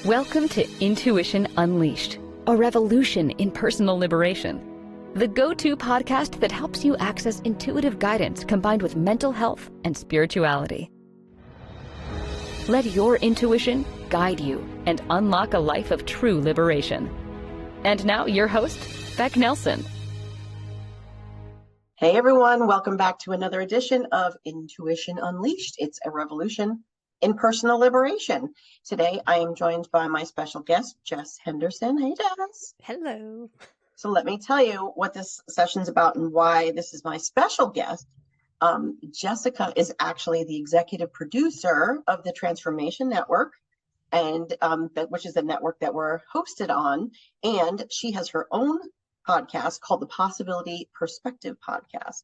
Welcome to Intuition Unleashed, a revolution in personal liberation. The go-to podcast that helps you access intuitive guidance combined with mental health and spirituality. Let your intuition guide you and unlock a life of true liberation. And now your host, Becc Nelson. Hey everyone, welcome back to another edition of Intuition Unleashed. It's a revolution in personal liberation. Today I am joined by my special guest, Jess Henderson. Hey Jess. Hello. So let me tell you what this session's about and why this is my special guest. Jessica is actually the executive producer of the Transformation Network, and which is the network that we're hosted on. And she has her own podcast called the Possibility Perspective Podcast.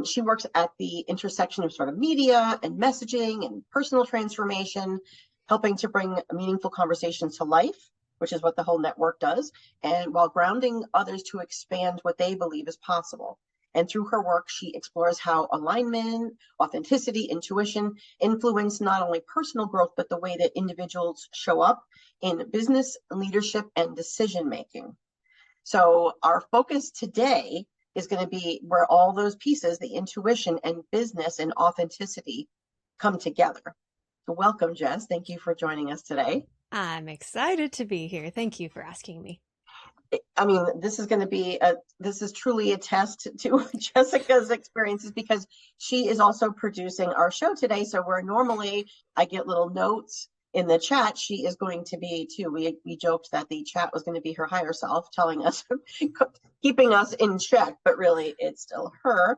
She works at the intersection of sort of media and messaging and personal transformation, helping to bring meaningful conversations to life, which is what the whole network does, and while grounding others to expand what they believe is possible. And through her work, she explores how alignment, authenticity, intuition influence not only personal growth, but the way that individuals show up in business, leadership, and decision making. So our focus today is going to be where all those pieces, the intuition and business and authenticity, come together. So welcome, Jess. Thank you for joining us today. I'm excited to be here. Thank you for asking me. I mean, this is truly a test to Jessica's experiences because she is also producing our show today. So where normally I get little notes in the chat, she is going to be too. We joked that the chat was going to be her higher self telling us, keeping us in check, but really it's still her.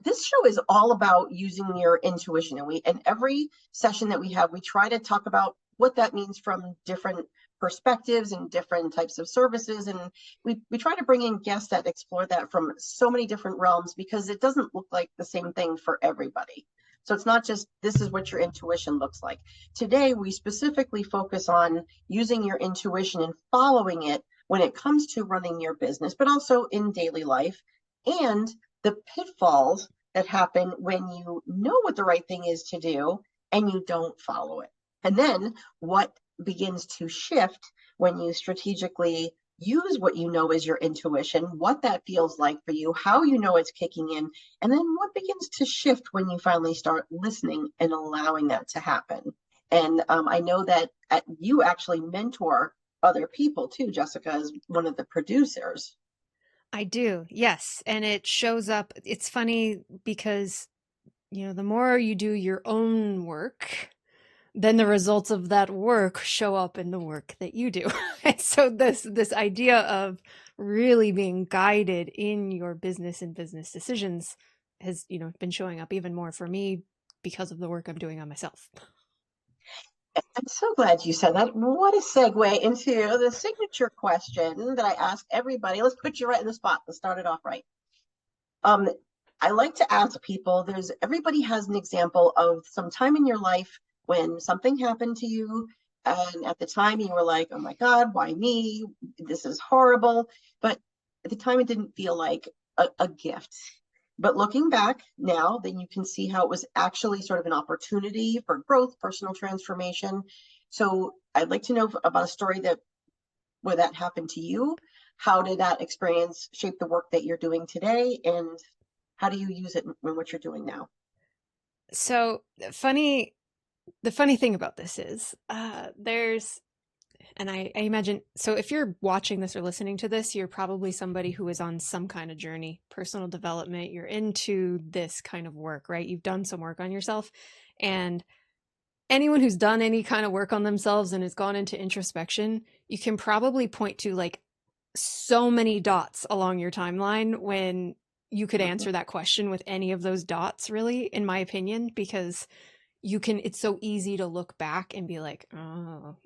This show is all about using your intuition, and every session that we have, we try to talk about what that means from different perspectives and different types of services, and we try to bring in guests that explore that from so many different realms because it doesn't look like the same thing for everybody. So it's not just this is what your intuition looks like. Today, we specifically focus on using your intuition and following it when it comes to running your business, but also in daily life, and the pitfalls that happen when you know what the right thing is to do and you don't follow it. And then what begins to shift when you strategically use what you know is your intuition, what that feels like for you, how you know it's kicking in, and then what begins to shift when you finally start listening and allowing that to happen. And I know that you actually mentor other people too. Jessica is one of the producers. I do, yes. And it shows up. It's funny because, the more you do your own work, then the results of that work show up in the work that you do. And so this idea of really being guided in your business and business decisions has, been showing up even more for me because of the work I'm doing on myself. I'm so glad you said that. What a segue into the signature question that I ask everybody. Let's put you right in the spot. Let's start it off right. I like to ask people, everybody has an example of some time in your life when something happened to you, and at the time you were like, oh my God, why me? This is horrible. But at the time it didn't feel like a gift. But looking back now, then you can see how it was actually sort of an opportunity for growth, personal transformation. So I'd like to know about a story where that happened to you. How did that experience shape the work that you're doing today? And how do you use it in what you're doing now? So the funny thing about this is and I imagine, so if you're watching this or listening to this, you're probably somebody who is on some kind of journey, personal development. You're into this kind of work, right? You've done some work on yourself. And anyone who's done any kind of work on themselves and has gone into introspection, you can probably point to like so many dots along your timeline when you could answer that question with any of those dots, really, in my opinion, because it's so easy to look back and be like, oh,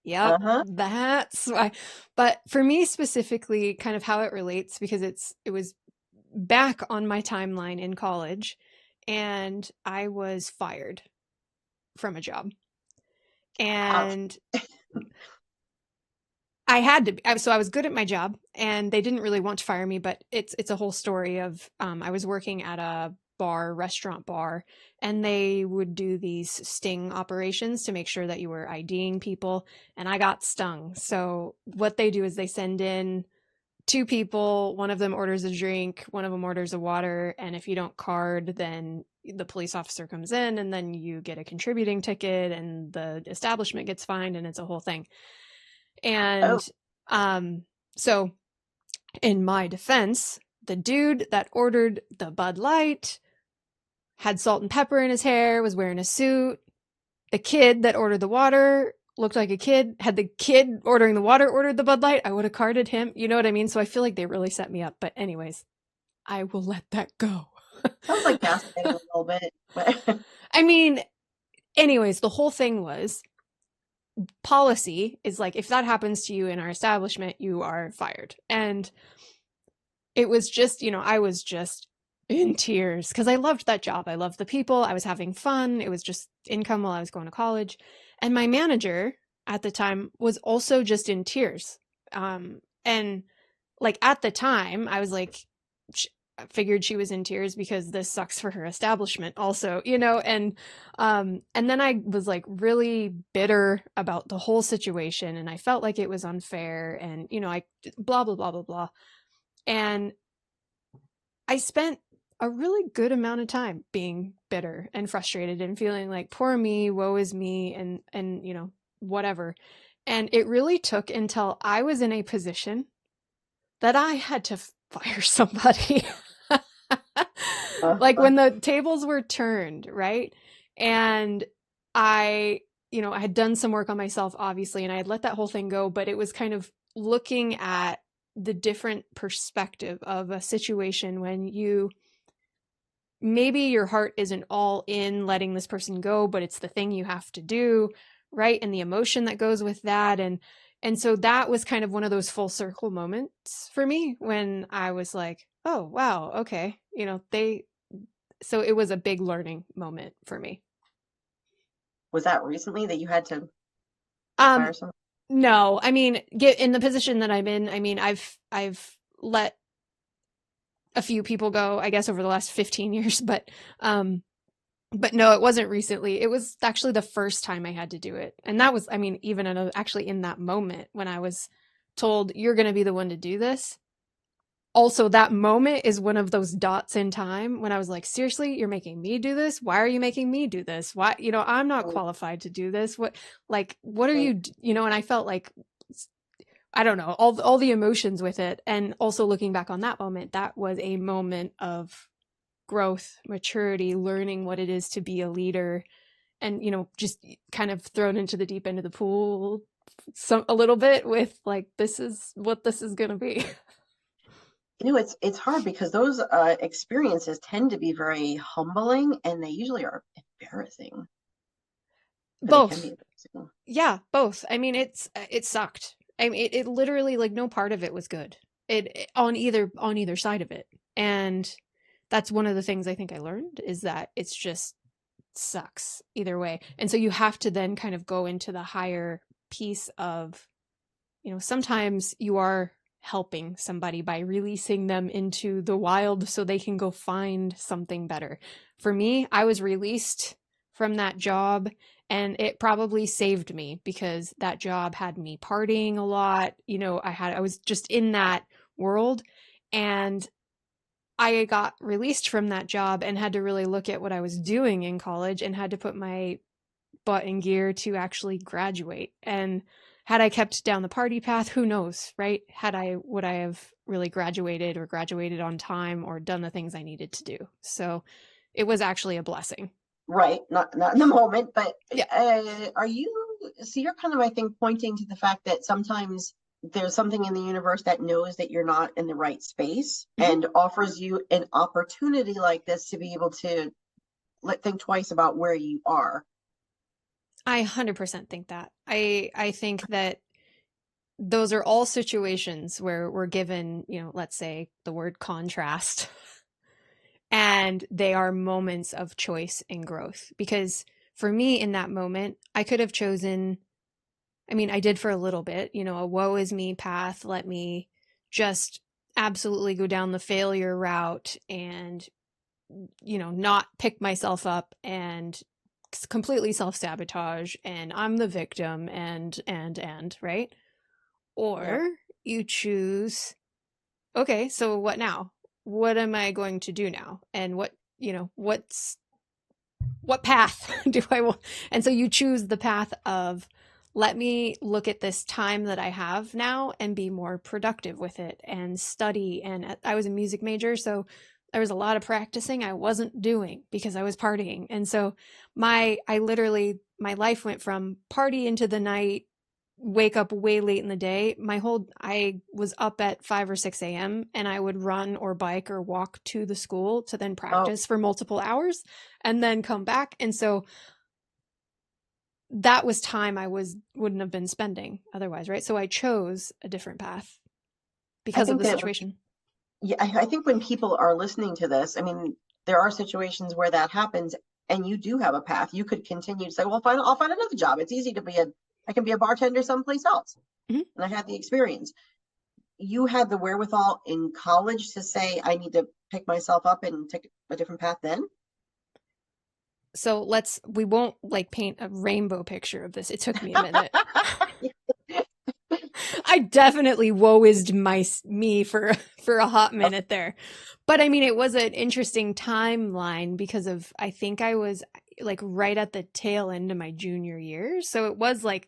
yep, that's why. But for me specifically, kind of how it relates, because it was back on my timeline in college, and I was fired from a job. And I had to, so I was good at my job and they didn't really want to fire me, but it's a whole story of, I was working at a restaurant bar, and they would do these sting operations to make sure that you were IDing people, and I got stung. So what they do is they send in two people, one of them orders a drink, one of them orders a water, and if you don't card, then the police officer comes in, and then you get a contributing ticket, and the establishment gets fined, and it's a whole thing. And so in my defense, the dude that ordered the Bud Light had salt and pepper in his hair, was wearing a suit. The kid that ordered the water looked like a kid. Had the kid ordering the water ordered the Bud Light, I would have carded him. You know what I mean? So I feel like they really set me up. But anyways, I will let that go. Sounds like gaslighting a little bit. But I mean, anyways, the whole thing was policy is like, if that happens to you in our establishment, you are fired. And it was just, I was just in tears because I loved that job. I loved the people. I was having fun. It was just income while I was going to college. And my manager at the time was also just in tears. And like at the time, I was like, I figured she was in tears because this sucks for her establishment also, and then I was like really bitter about the whole situation, and I felt like it was unfair, and, I blah, blah, blah, blah, blah. And I spent a really good amount of time being bitter and frustrated and feeling like poor me, woe is me, and whatever. And it really took until I was in a position that I had to fire somebody. Like when the tables were turned, right? And I had done some work on myself, obviously, and I had let that whole thing go, but it was kind of looking at the different perspective of a situation when maybe your heart isn't all in letting this person go, but it's the thing you have to do, right? And the emotion that goes with that. And so that was kind of one of those full circle moments for me when I was like, oh, wow, okay. So it was a big learning moment for me. was that recently that you had to fire someone? No, I mean, get in the position that I'm in. I mean, I've let a few people go, I guess, over the last 15 years, but no, it wasn't recently. It was actually the first time I had to do it. And that was, I mean, even actually in that moment when I was told, you're going to be the one to do this. Also, that moment is one of those dots in time when I was like, seriously, you're making me do this? Why are you making me do this? Why, I'm not qualified to do this. What are you, and I felt like, I don't know, all the emotions with it. And also looking back on that moment, that was a moment of growth, maturity, learning what it is to be a leader, and, just kind of thrown into the deep end of the pool a little bit with like, this is what this is going to be. It's hard because those experiences tend to be very humbling, and they usually are embarrassing. Both. They can be embarrassing. Yeah, both. I mean, it sucked. I mean, it literally, like, no part of it was good. It on either side of it. And that's one of the things I think I learned, is that it's just sucks either way. And so you have to then kind of go into the higher piece of, sometimes you are helping somebody by releasing them into the wild so they can go find something better. For me, I was released from that job, and it probably saved me because that job had me partying a lot. I was just in that world, and I got released from that job and had to really look at what I was doing in college and had to put my butt in gear to actually graduate. And had I kept down the party path, who knows, right? Would I have really graduated or graduated on time or done the things I needed to do? So it was actually a blessing. Right. Not in the moment, but yeah. So you're kind of, I think, pointing to the fact that sometimes there's something in the universe that knows that you're not in the right space and offers you an opportunity like this to be able to think twice about where you are. I 100% think that. I think that those are all situations where we're given, let's say the word contrast, and they are moments of choice and growth. Because for me in that moment, I could have chosen, I mean, I did for a little bit, a woe is me path, let me just absolutely go down the failure route and not pick myself up and completely self-sabotage and I'm the victim and, right? Or you choose, okay, so what now? What am I going to do now? And what path do I want? And so you choose the path of, let me look at this time that I have now and be more productive with it and study. And I was a music major, so there was a lot of practicing I wasn't doing because I was partying. And so my life went from party into the night, wake up way late in the day. I was up at 5 or 6 a.m. and I would run or bike or walk to the school to then practice for multiple hours and then come back. And so that was time I wouldn't have been spending otherwise, right? So I chose a different path because of the situation. I think when people are listening to this, I mean, there are situations where that happens and you do have a path. You could continue to say, well, I'll find another job. It's easy to I can be a bartender someplace else. Mm-hmm. And I had the experience. You had the wherewithal in college to say, I need to pick myself up and take a different path then? So we won't paint a rainbow picture of this. It took me a minute. I definitely woe-ised me for a hot minute there. But I mean, it was an interesting timeline because I think I was right at the tail end of my junior year. So it was or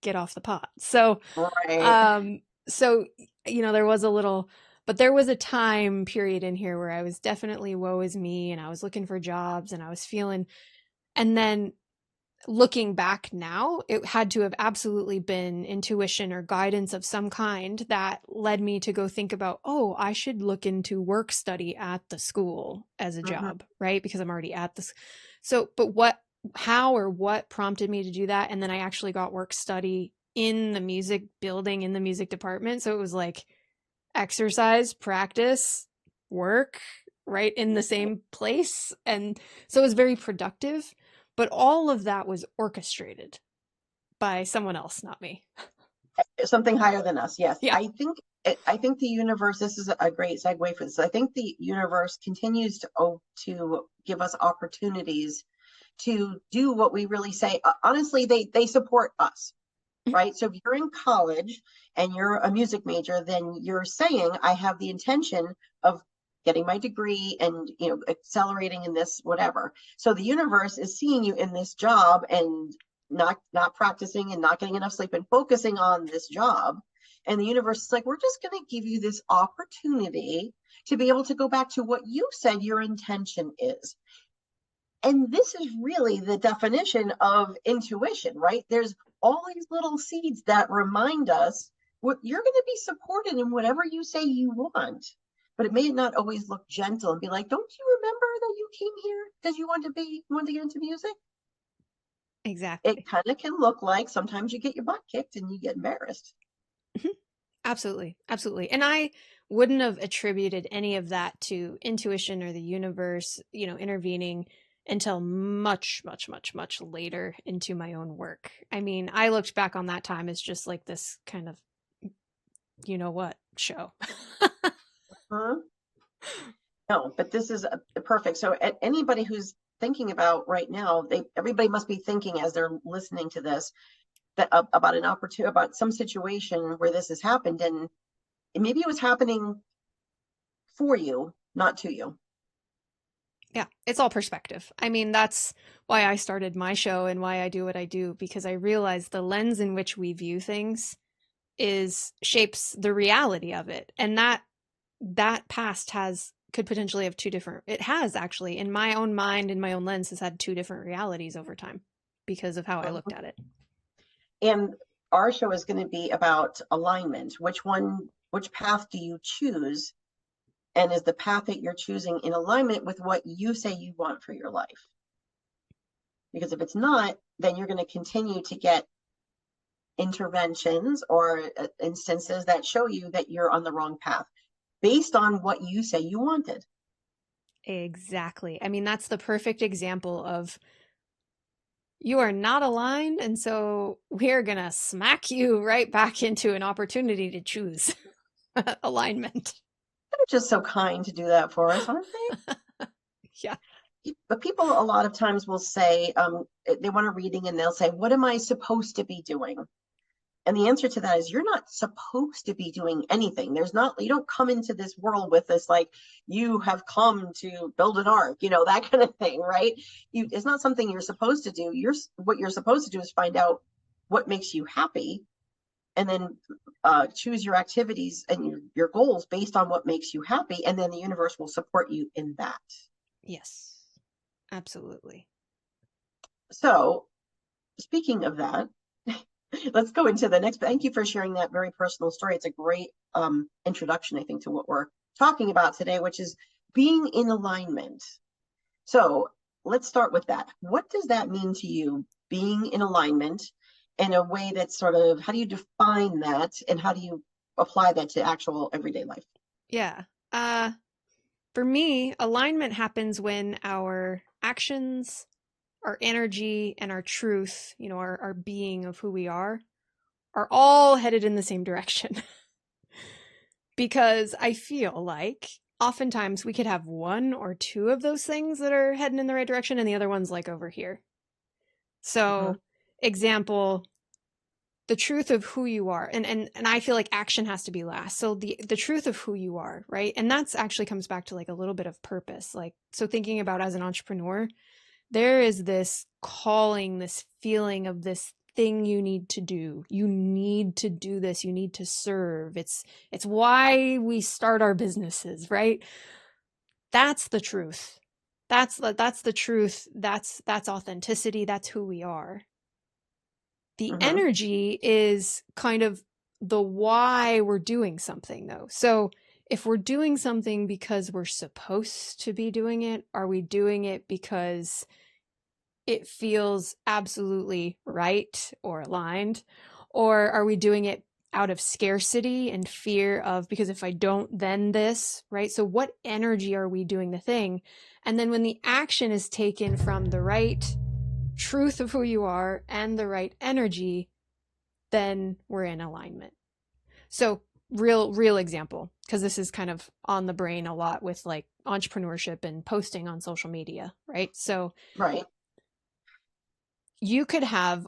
get off the pot. So, right. There was but there was a time period in here where I was definitely woe is me and I was looking for jobs and I was feeling, and then looking back now, it had to have absolutely been intuition or guidance of some kind that led me to go think about, I should look into work study at the school as a job, right? Because I'm already at this. So, but how or what prompted me to do that? And then I actually got work study in the music building, in the music department. So it was exercise, practice, work, right in the same place. And so it was very productive. But all of that was orchestrated by someone else, not me. Something higher than us, yes. Yeah. I think the universe, this is a great segue for this. I think the universe continues to give us opportunities to do what we really say. Honestly, they support us, right? So if you're in college and you're a music major, then you're saying, I have the intention of getting my degree and accelerating in this whatever. So the universe is seeing you in this job and not practicing and not getting enough sleep and focusing on this job. And the universe is like, we're just going to give you this opportunity to be able to go back to what you said your intention is. And this is really the definition of intuition, right? There's all these little seeds that remind us what you're going to be supported in whatever you say you want. But it may not always look gentle and be like, don't you remember that you came here because you want to get into music? Exactly. It kind of can look like sometimes you get your butt kicked and you get embarrassed. Mm-hmm. Absolutely. Absolutely. And I wouldn't have attributed any of that to intuition or the universe, intervening until much, much, much, much later into my own work. I mean, I looked back on that time as just this kind of, show. No, but this is perfect. So anybody who's thinking about right now, everybody must be thinking as they're listening to this that about an opportunity, about some situation where this has happened, and maybe it was happening for you, not to you. Yeah, it's all perspective. I mean, that's why I started my show and why I do what I do, because I realize the lens in which we view things shapes the reality of it. And that past could potentially have it has actually, in my own mind, in my own lens, has had two different realities over time because of how I looked at it. And our show is going to be about alignment. Which path do you choose? And is the path that you're choosing in alignment with what you say you want for your life? Because if it's not, then you're going to continue to get interventions or instances that show you that you're on the wrong path based on what you say you wanted. Exactly. I mean, that's the perfect example of you are not aligned, and so we're going to smack you right back into an opportunity to choose alignment. just so kind to do that for us, aren't they? Yeah. But people a lot of times will say, they want a reading and they'll say, what am I supposed to be doing? And the answer to that is you're not supposed to be doing anything. You don't come into this world with this, like, you have come to build an ark, that kind of thing, right? It's not something you're supposed to do. What you're supposed to do is find out what makes you happy, and then choose your activities and your goals based on what makes you happy. And then the universe will support you in that. Yes, absolutely. So speaking of that, let's go into the next. Thank you for sharing that very personal story. It's a great introduction, I think, to what we're talking about today, which is being in alignment. So let's start with that. What does that mean to you, being in alignment, in a way that's sort of, how do you define that and how do you apply that to actual everyday life? Yeah. For me, alignment happens when our actions, our energy, and our truth, our being of who we are all headed in the same direction. Because I feel like oftentimes we could have one or two of those things that are heading in the right direction and the other one's like over here. So, example, the truth of who you are. And I feel like action has to be last. So the truth of who you are, right? And that's actually comes back to like a little bit of purpose. Like, so thinking about as an entrepreneur, there is this calling, this feeling of this thing you need to do. You need to do this. You need to serve. It's why we start our businesses, right? That's the truth. That's the truth. That's authenticity. That's who we are. The energy is kind of the why we're doing something, though. So if we're doing something because we're supposed to be doing it, are we doing it because it feels absolutely right or aligned? Or are we doing it out of scarcity and fear of, because if I don't, then this, right? So what energy are we doing the thing? And then when the action is taken from the right truth of who you are and the right energy, then we're in alignment. So real example, because this is kind of on the brain a lot with like entrepreneurship and posting on social media, right? So you could have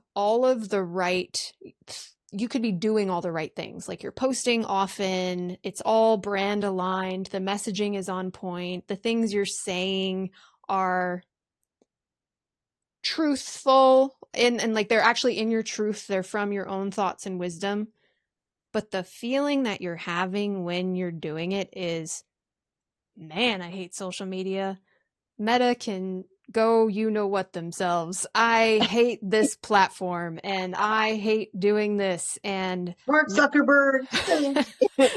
you could be doing all the right things. Like you're posting often, it's all brand aligned, the messaging is on point, the things you're saying are truthful and like they're actually in your truth, they're from your own thoughts and wisdom. But the feeling that you're having when you're doing it is, man, I hate social media. Meta can go what themselves. I hate this platform and I hate doing this, and Mark Zuckerberg.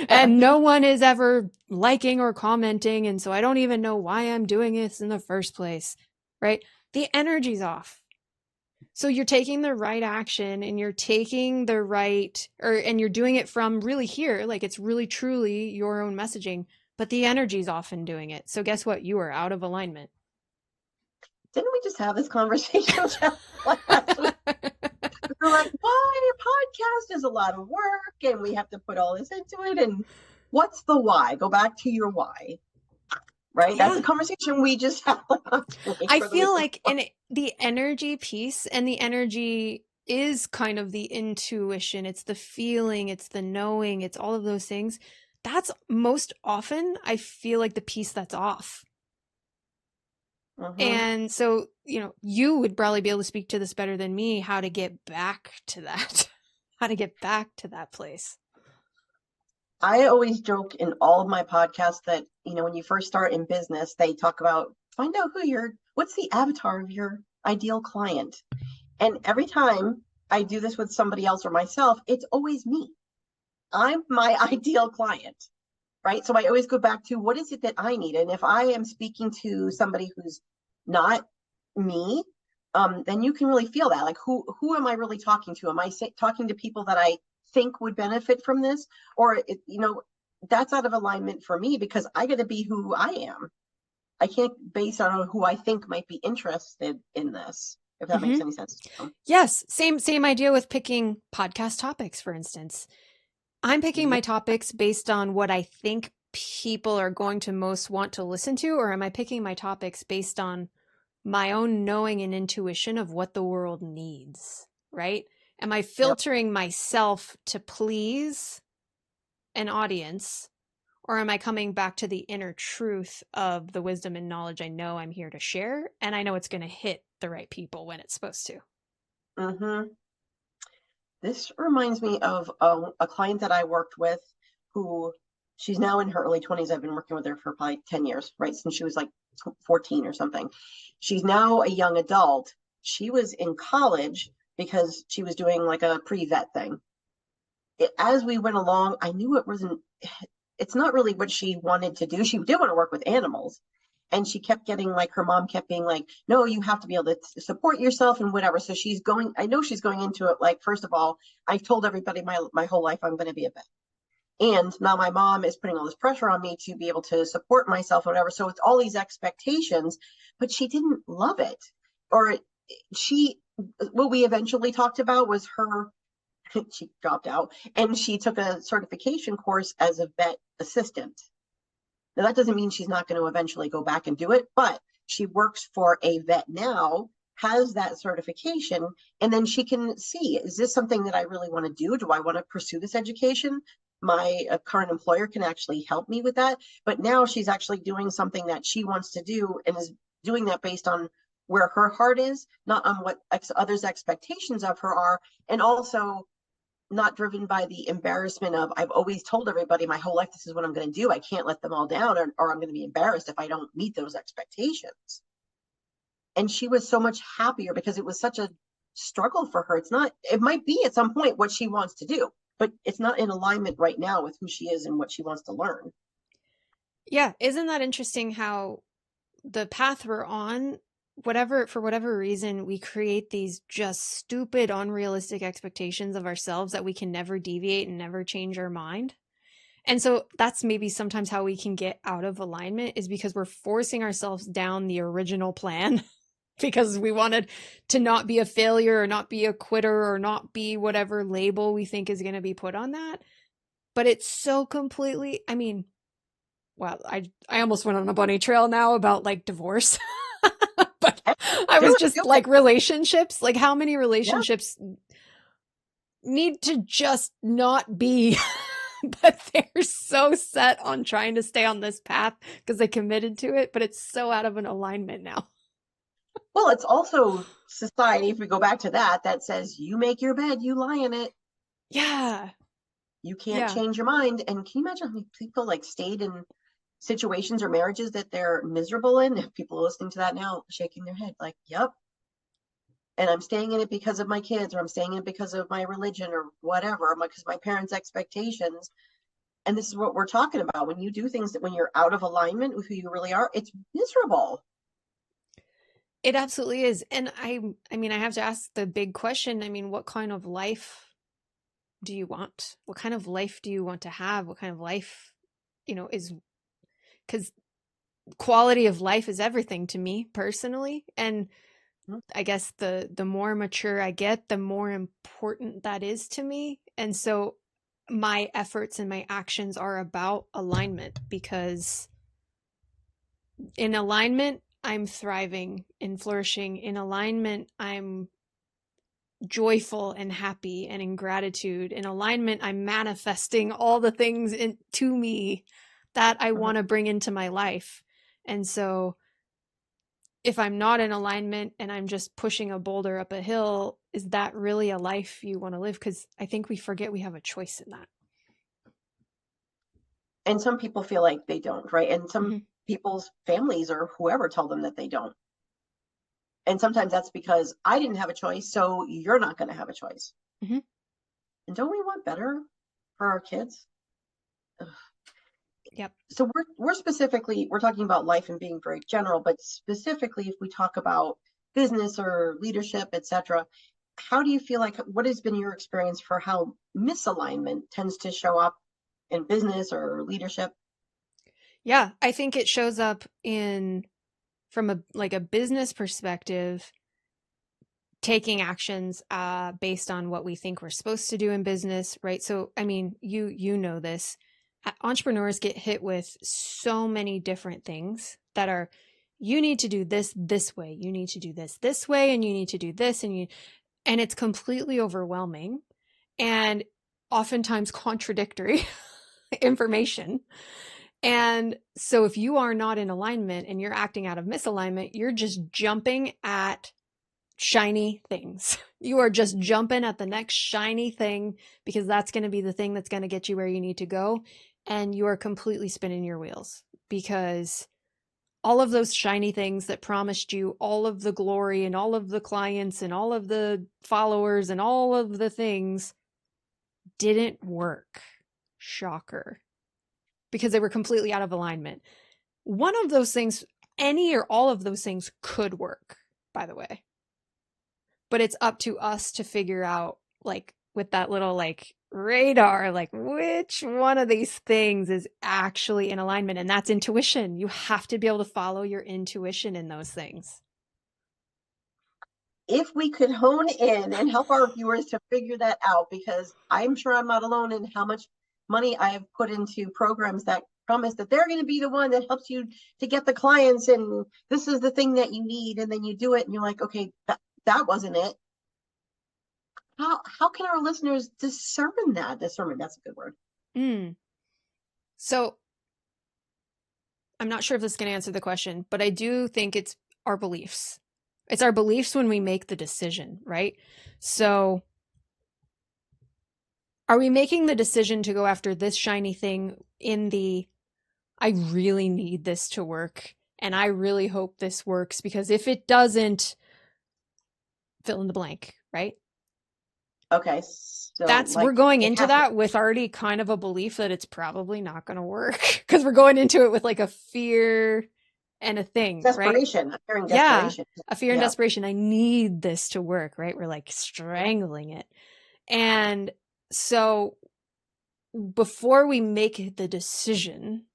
and no one is ever liking or commenting, and so I don't even know why I'm doing this in the first place, right? The energy's off. So you're taking the right action and you're taking the right, and you're doing it from really here, like it's really truly your own messaging, but the energy's often doing it. So guess what? You are out of alignment. Didn't we just have this conversation like last week? We're like, why? A podcast is a lot of work and we have to put all this into it. And what's the why? Go back to your why. Right? Yeah. That's a conversation we just had last week. I feel like the energy piece, and the energy is kind of the intuition. It's the feeling, it's the knowing, it's all of those things. That's most often, I feel like, the piece that's off. And so, you would probably be able to speak to this better than me, how to get back to that, how to get back to that place. I always joke in all of my podcasts that, when you first start in business, they talk about, find out what's the avatar of your ideal client. And every time I do this with somebody else or myself, it's always me. I'm my ideal client, right? So I always go back to, what is it that I need? And if I am speaking to somebody who's not me, then you can really feel that. Like, who am I really talking to? Am I talking to people that I think would benefit from this? Or, that's out of alignment for me, because I got to be who I am. I can't base on who I think might be interested in this, if that makes any sense to you. Yes. Same idea with picking podcast topics, for instance. I'm picking my topics based on what I think people are going to most want to listen to, or am I picking my topics based on my own knowing and intuition of what the world needs, right? Am I filtering myself to please an audience, or am I coming back to the inner truth of the wisdom and knowledge I know I'm here to share, and I know it's going to hit the right people when it's supposed to? Mm-hmm. This reminds me of a client that I worked with who she's now in her early 20s. I've been working with her for probably 10 years, right? Since she was like 14 or something. She's now a young adult. She was in college because she was doing like a pre-vet thing. As we went along, I knew it's not really what she wanted to do. She did want to work with animals. And she kept getting like, her mom kept being like, no, you have to be able to support yourself and whatever. So I know she's going into it like, first of all, I've told everybody my whole life I'm going to be a vet. And now my mom is putting all this pressure on me to be able to support myself or whatever. So it's all these expectations, but she didn't love it. Or what we eventually talked about was she dropped out and she took a certification course as a vet assistant. Now, that doesn't mean she's not going to eventually go back and do it, but she works for a vet now, has that certification, and then she can see, is this something that I really want to do? Do I want to pursue this education? My current employer can actually help me with that. But now she's actually doing something that she wants to do and is doing that based on where her heart is, not on what others' expectations of her are, and also not driven by the embarrassment of, I've always told everybody my whole life, this is what I'm going to do. I can't let them all down, or I'm going to be embarrassed if I don't meet those expectations. And she was so much happier because it was such a struggle for her. It might be at some point what she wants to do, but it's not in alignment right now with who she is and what she wants to learn. Yeah. Isn't that interesting how the path we're on, for whatever reason, we create these just stupid, unrealistic expectations of ourselves that we can never deviate and never change our mind. And so that's maybe sometimes how we can get out of alignment, is because we're forcing ourselves down the original plan because we wanted to not be a failure or not be a quitter or not be whatever label we think is going to be put on that. But it's so completely, I mean, wow, I almost went on a bunny trail now about like divorce. But I was just like relationships, like how many relationships need to just not be, but they're so set on trying to stay on this path because they committed to it, but it's so out of an alignment now. Well, it's also society, if we go back to that says you make your bed, you lie in it. Yeah. You can't change your mind. And can you imagine how many people like stayed in situations or marriages that they're miserable in? If people are listening to that now, shaking their head like, yep. And I'm staying in it because of my kids, or I'm staying in it because of my religion or whatever, because my parents' expectations. And this is what we're talking about. When you do things when you're out of alignment with who you really are, it's miserable. It absolutely is. And I mean, I have to ask the big question. I mean, what kind of life do you want? What kind of life do you want to have? What kind of life, is, because quality of life is everything to me personally. And I guess the more mature I get, the more important that is to me. And so my efforts and my actions are about alignment, because in alignment, I'm thriving and flourishing. In alignment, I'm joyful and happy and in gratitude. In alignment, I'm manifesting all the things to me that I want to bring into my life. And so if I'm not in alignment and I'm just pushing a boulder up a hill, is that really a life you want to live? Because I think we forget we have a choice in that. And some people feel like they don't, right? And some people's families or whoever tell them that they don't. And sometimes that's because I didn't have a choice, so you're not going to have a choice. And don't we want better for our kids? Ugh. Yep. So we're talking about life and being very general, but specifically if we talk about business or leadership, etc., how do you feel like, what has been your experience for how misalignment tends to show up in business or leadership? Yeah, I think it shows up from a business perspective, taking actions based on what we think we're supposed to do in business, right? So, I mean, you know this. entrepreneurs get hit with so many different things that are, you need to do this way, you need to do this way, and you need to do this, and it's completely overwhelming and oftentimes contradictory information. And so if you are not in alignment and you're acting out of misalignment, you're just jumping at shiny things. You are just jumping at the next shiny thing because that's going to be the thing that's going to get you where you need to go. And you are completely spinning your wheels because all of those shiny things that promised you all of the glory and all of the clients and all of the followers and all of the things didn't work. Shocker. Because they were completely out of alignment. One of those things, any or all of those things could work, by the way. But it's up to us to figure out, like, with that little, like, radar, like, which one of these things is actually in alignment. And that's intuition. You have to be able to follow your intuition in those things. If we could hone in and help our viewers to figure that out, because I'm sure I'm not alone in how much money I have put into programs that promise that they're going to be the one that helps you to get the clients, and this is the thing that you need, and then you do it and you're like, okay, that wasn't it. How can our listeners discern that? Discernment, that's a good word. So I'm not sure if this is going to answer the question, but I do think it's our beliefs. It's our beliefs when we make the decision, right? So are we making the decision to go after this shiny thing in the, I really need this to work and I really hope this works because if it doesn't, fill in the blank, right? Okay. So that's, like, we're going into that with already kind of a belief that it's probably not going to work because we're going into it with like a fear and a thing, desperation, right? A fear and desperation. Yeah, a fear and desperation. I need this to work, right? We're like strangling it. And so before we make the decision,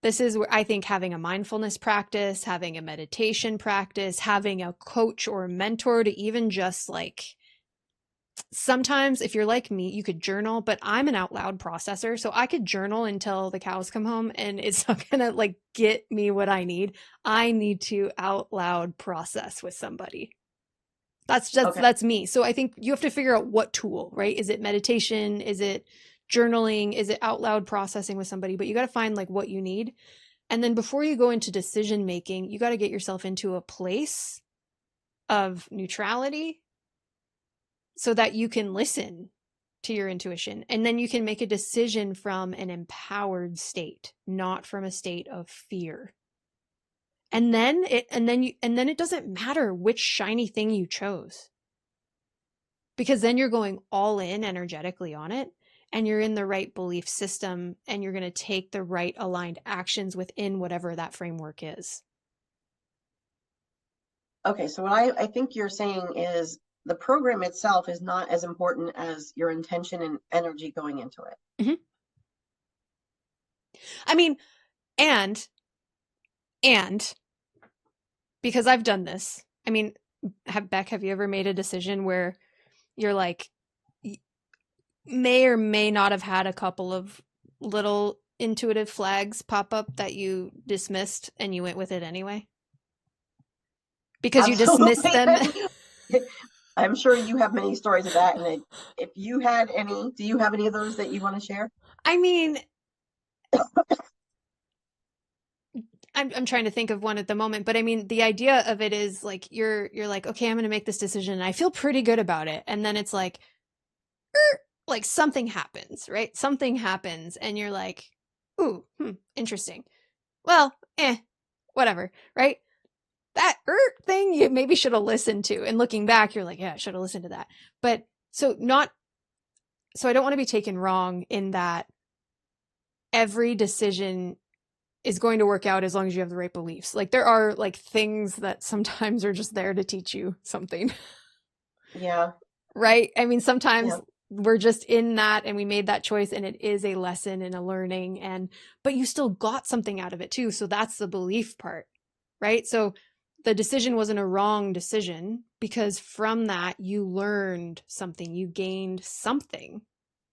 this is where I think having a mindfulness practice, having a meditation practice, having a coach or a mentor to even just like, sometimes if you're like me, you could journal, but I'm an out loud processor. So I could journal until the cows come home and it's not going to like get me what I need. I need to out loud process with somebody. That's me. So I think you have to figure out what tool, right? Is it meditation? Is it journaling? Is it out loud processing with somebody? But you got to find like what you need. And then before you go into decision making, you got to get yourself into a place of neutrality so that you can listen to your intuition. And then you can make a decision from an empowered state, not from a state of fear. And then it doesn't matter which shiny thing you chose. Because then you're going all in energetically on it and you're in the right belief system and you're going to take the right aligned actions within whatever that framework is. Okay, so what I think you're saying is the program itself is not as important as your intention and energy going into it. Mm-hmm. I mean, and because I've done this, I mean, Becc, have you ever made a decision where you're like, may or may not have had a couple of little intuitive flags pop up that you dismissed and you went with it anyway? Because Absolutely. you dismissed them? I'm sure you have many stories of that. And if you had any, do you have any of those that you want to share? I mean, I'm trying to think of one at the moment, but I mean, the idea of it is like, you're like, okay, I'm going to make this decision and I feel pretty good about it. And then it's like something happens, right? Something happens and you're like, ooh, interesting. Well, whatever, right? That thing you maybe should have listened to. And looking back, you're like, yeah, I should have listened to that. But so I don't want to be taken wrong in that every decision is going to work out as long as you have the right beliefs. Like there are like things that sometimes are just there to teach you something. Yeah. Right? I mean, sometimes we're just in that and we made that choice and it is a lesson and a learning but you still got something out of it too. So that's the belief part, right? So the decision wasn't a wrong decision because from that you learned something, you gained something.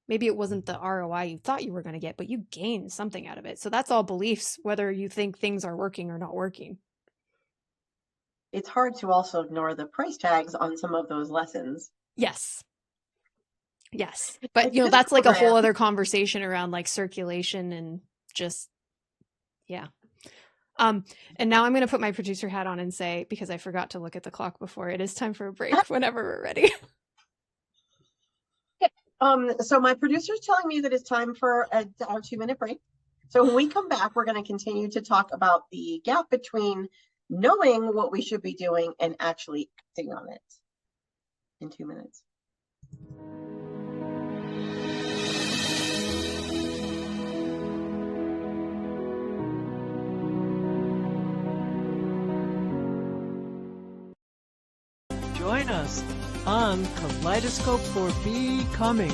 Maybe it wasn't the ROI you thought you were going to get, but you gained something out of it. So that's all beliefs, whether you think things are working or not working. It's hard to also ignore the price tags on some of those lessons. Yes. Yes. But, Like you know, this that's like a whole program- other conversation around like circulation and just, yeah. And now I'm going to put my producer hat on and say, because I forgot to look at the clock before, it is time for a break whenever we're ready. So my producer's telling me that it's time for our 2-minute break. So when we come back, we're going to continue to talk about the gap between knowing what we should be doing and actually acting on it in 2 minutes. Join us on Kaleidoscope for Becoming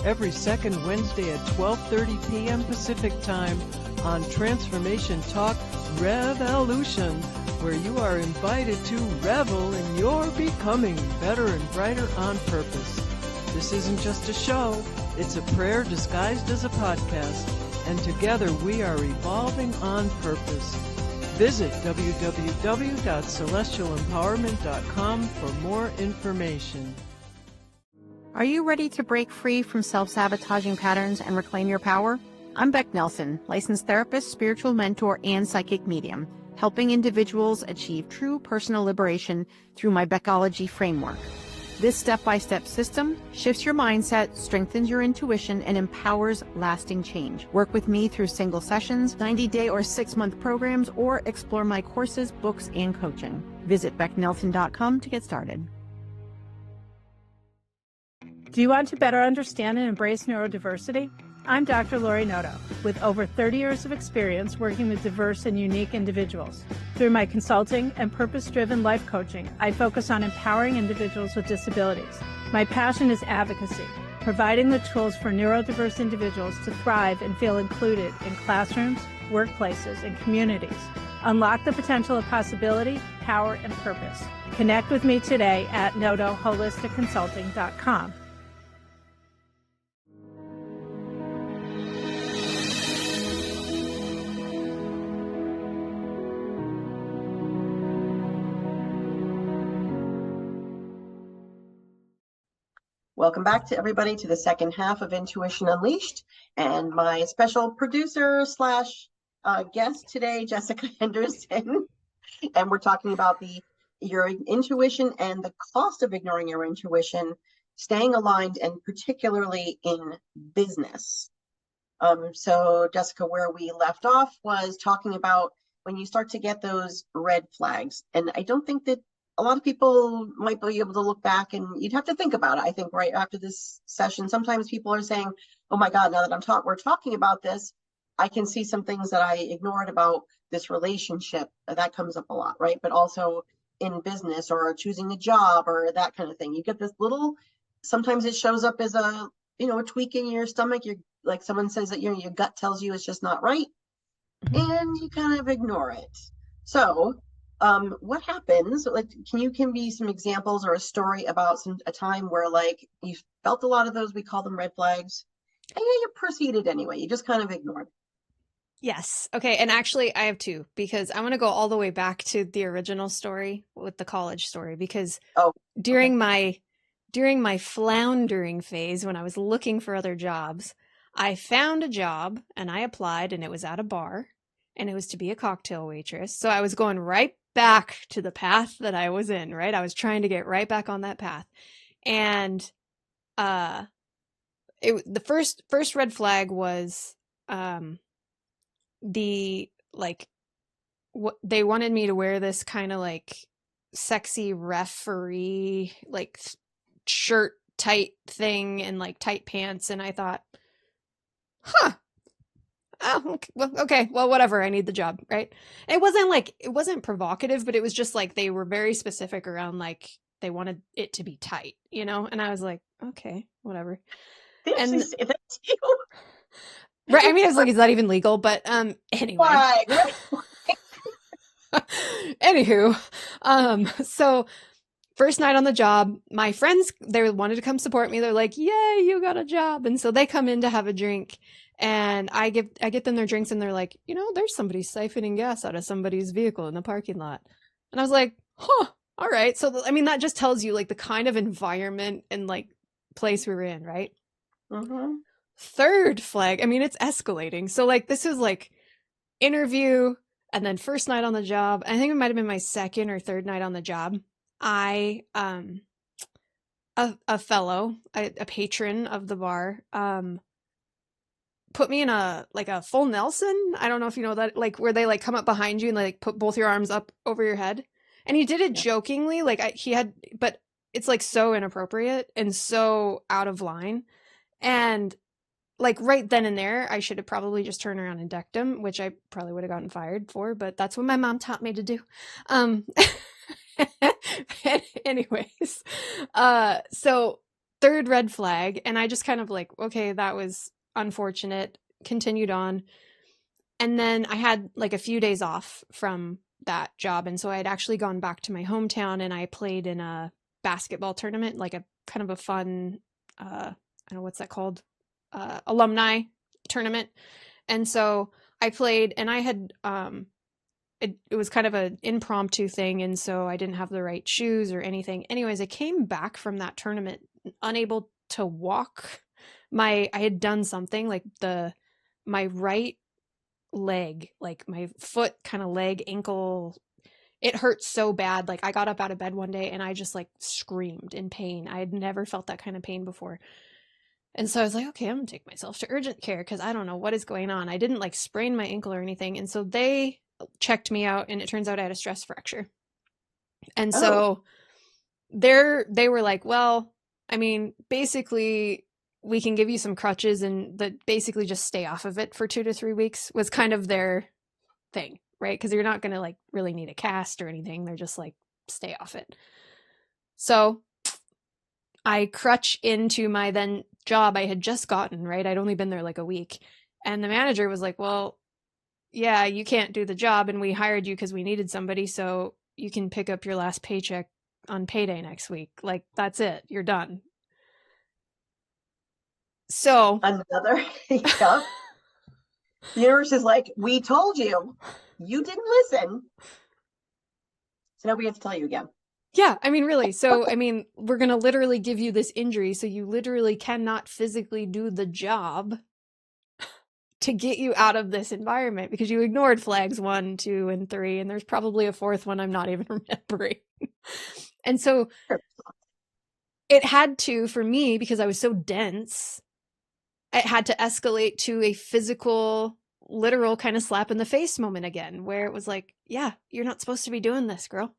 every second Wednesday at 12:30 p.m. Pacific Time on Transformation Talk Revolution, where you are invited to revel in your becoming better and brighter on purpose. This isn't just a show, it's a prayer disguised as a podcast, and together we are evolving on purpose. Visit www.celestialempowerment.com for more information. Are you ready to break free from self-sabotaging patterns and reclaim your power? I'm Becc Nelson, licensed therapist, spiritual mentor, and psychic medium, helping individuals achieve true personal liberation through my Beccology framework. This step-by-step system shifts your mindset, strengthens your intuition, and empowers lasting change. Work with me through single sessions, 90-day or 6-month programs, or explore my courses, books, and coaching. Visit becknelson.com to get started. Do you want to better understand and embrace neurodiversity? I'm Dr. Lori Noto, with over 30 years of experience working with diverse and unique individuals. Through my consulting and purpose-driven life coaching, I focus on empowering individuals with disabilities. My passion is advocacy, providing the tools for neurodiverse individuals to thrive and feel included in classrooms, workplaces, and communities. Unlock the potential of possibility, power, and purpose. Connect with me today at notoholisticconsulting.com. Welcome back to everybody to the second half of Intuition Unleashed, and my special producer slash guest today, Jesica Henderson, and we're talking about your intuition and the cost of ignoring your intuition, staying aligned, and particularly in business. So Jesica, where we left off was talking about when you start to get those red flags, and I don't think that a lot of people might be able to look back, and you'd have to think about it. I think right after this session, sometimes people are saying, oh my God, now that we're talking about this, I can see some things that I ignored about this relationship. That comes up a lot, right? But also in business or choosing a job or that kind of thing. You get this little, sometimes it shows up as a tweak in your stomach. You're like, someone says that your gut tells you it's just not right, and you kind of ignore it. So what happens, like, can you give me some examples or a story about a time where like you felt a lot of those, we call them red flags, and you proceeded anyway, you just kind of ignored? Yes. Okay. And actually I have two, because I want to go all the way back to the original story with the college story, because during my floundering phase, when I was looking for other jobs, I found a job and I applied, and it was at a bar, and it was to be a cocktail waitress. So I was going right back to the path that I was in, right? I was trying to get right back on that path. And the first red flag was they wanted me to wear this kind of like sexy referee like shirt tight thing and like tight pants, and I thought, oh, okay, well, whatever, I need the job, right? It wasn't provocative, but it was just like they were very specific around like they wanted it to be tight, and I was like, okay, whatever. And say that to you? Right, I mean, I was like, is that even legal? But anyway. Why? Anywho, so first night on the job, my friends, they wanted to come support me. They're like, yay, you got a job. And so they come in to have a drink, and I get them their drinks, and they're like, there's somebody siphoning gas out of somebody's vehicle in the parking lot. And I was like, huh, all right. So, that just tells you like the kind of environment and like place we were in, right? Mm-hmm. Third flag, it's escalating. So like, this is like interview, and then first night on the job. I think it might've been my second or third night on the job. A patron of the bar, put me in a full Nelson. I don't know if you know that, like where they like come up behind you and like put both your arms up over your head. And he did it jokingly, but it's like so inappropriate and so out of line. And like right then and there, I should have probably just turned around and decked him, which I probably would have gotten fired for, but that's what my mom taught me to do. Anyways, so third red flag, and I just kind of like, okay, that was unfortunate, continued on. And then I had like a few days off from that job. And so I had actually gone back to my hometown, and I played in a basketball tournament, like a kind of a fun, I don't know what's that called, alumni tournament. And so I played, and I had, it was kind of an impromptu thing. And so I didn't have the right shoes or anything. Anyways, I came back from that tournament unable to walk. I had done something like my right leg, like my foot, kind of leg, ankle, it hurt so bad. Like I got up out of bed one day and I just like screamed in pain. I had never felt that kind of pain before. And so I was like, okay, I'm gonna take myself to urgent care because I don't know what is going on. I didn't like sprain my ankle or anything. And so they checked me out, and it turns out I had a stress fracture. And so they were like, well, basically we can give you some crutches and basically just stay off of it for 2 to 3 weeks was kind of their thing, right? Because you're not going to like really need a cast or anything. They're just like, stay off it. So I crutch into my then job I had just gotten, right? I'd only been there like a week. And the manager was like, well, yeah, you can't do the job, and we hired you because we needed somebody, so you can pick up your last paycheck on payday next week. Like, that's it. You're done. So another hiccup. The universe is like, we told you. You didn't listen. So now we have to tell you again. Yeah, really. So, we're going to literally give you this injury, so you literally cannot physically do the job to get you out of this environment because you ignored flags 1, 2, and 3, and there's probably a fourth one I'm not even remembering. And so it had to, for me, because I was so dense, it had to escalate to a physical, literal kind of slap in the face moment again, where it was like, yeah, you're not supposed to be doing this, girl.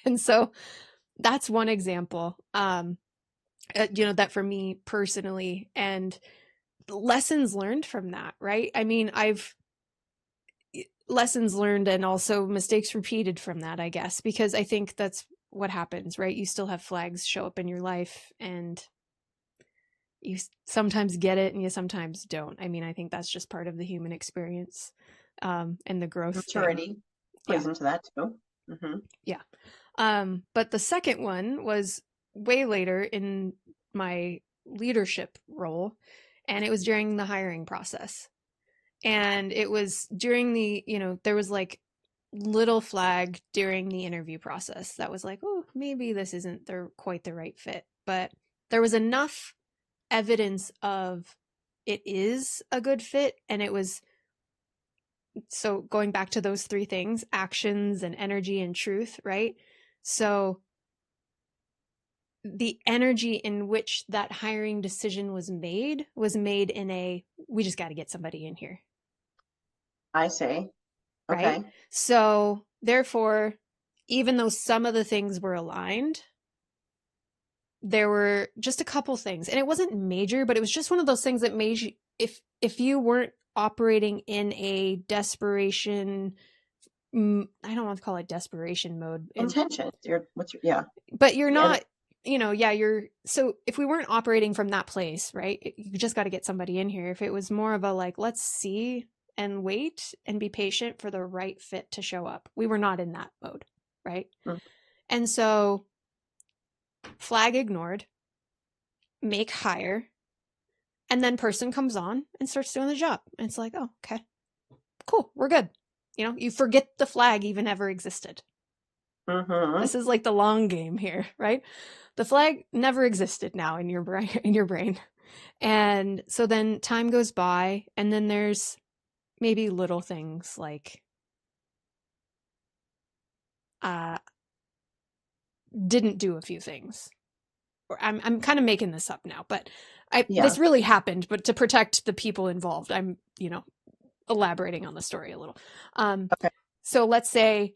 And so that's one example, that for me personally, and lessons learned from that, right? I've lessons learned and also mistakes repeated from that, I guess, because I think that's what happens, right? You still have flags show up in your life, and you sometimes get it and you sometimes don't. I think that's just part of the human experience, and the growth. Maturity plays into that too. Mm-hmm. Yeah. But the second one was way later in my leadership role, and it was during the hiring process. And it was during the, there was like little flag during the interview process that was like, oh, maybe this isn't quite the right fit. But there was enough evidence of it is a good fit. And it was, so going back to those 3 things, actions and energy and truth, right? So the energy in which that hiring decision was made in we just got to get somebody in here. I see. Okay. Right? So therefore, even though some of the things were aligned, there were just a couple things, and it wasn't major, but it was just one of those things that made you, if you weren't operating in a desperation, I don't want to call it desperation mode. Intention. But you're not, so if we weren't operating from that place, right, you just got to get somebody in here. If it was more of a like, let's see and wait and be patient for the right fit to show up, we were not in that mode, right? Mm. And so flag ignored, make higher, and then person comes on and starts doing the job. And it's like, oh, okay, cool, we're good. You know, you forget the flag even ever existed. Mm-hmm. This is like the long game here, right? The flag never existed now in your brain. And so then time goes by, and then there's maybe little things like didn't do a few things. Or I'm kind of making this up now, but this really happened, but to protect the people involved, I'm, you know, elaborating on the story a little. Okay. So let's say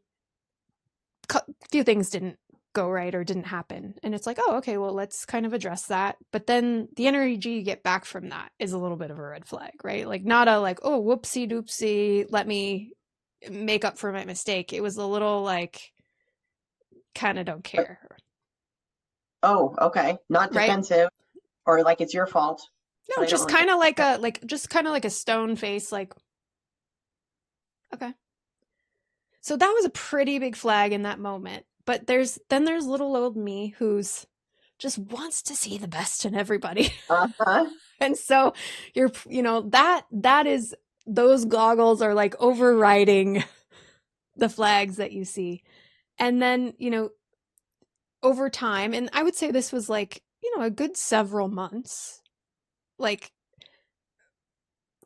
a few things didn't go right or didn't happen. And it's like, oh, okay, well, let's kind of address that. But then the energy you get back from that is a little bit of a red flag, right? Like not a like, oh, whoopsie doopsie, let me make up for my mistake. It was a little like, kind of don't care. Oh, okay. Not defensive, right? Or like it's your fault. No, just kind of like a stone face, like, okay. So that was a pretty big flag in that moment. But there's little old me who's just wants to see the best in everybody. Uh-huh. And so that is, those goggles are like overriding the flags that you see. And then, over time, and I would say this was like, a good several months, like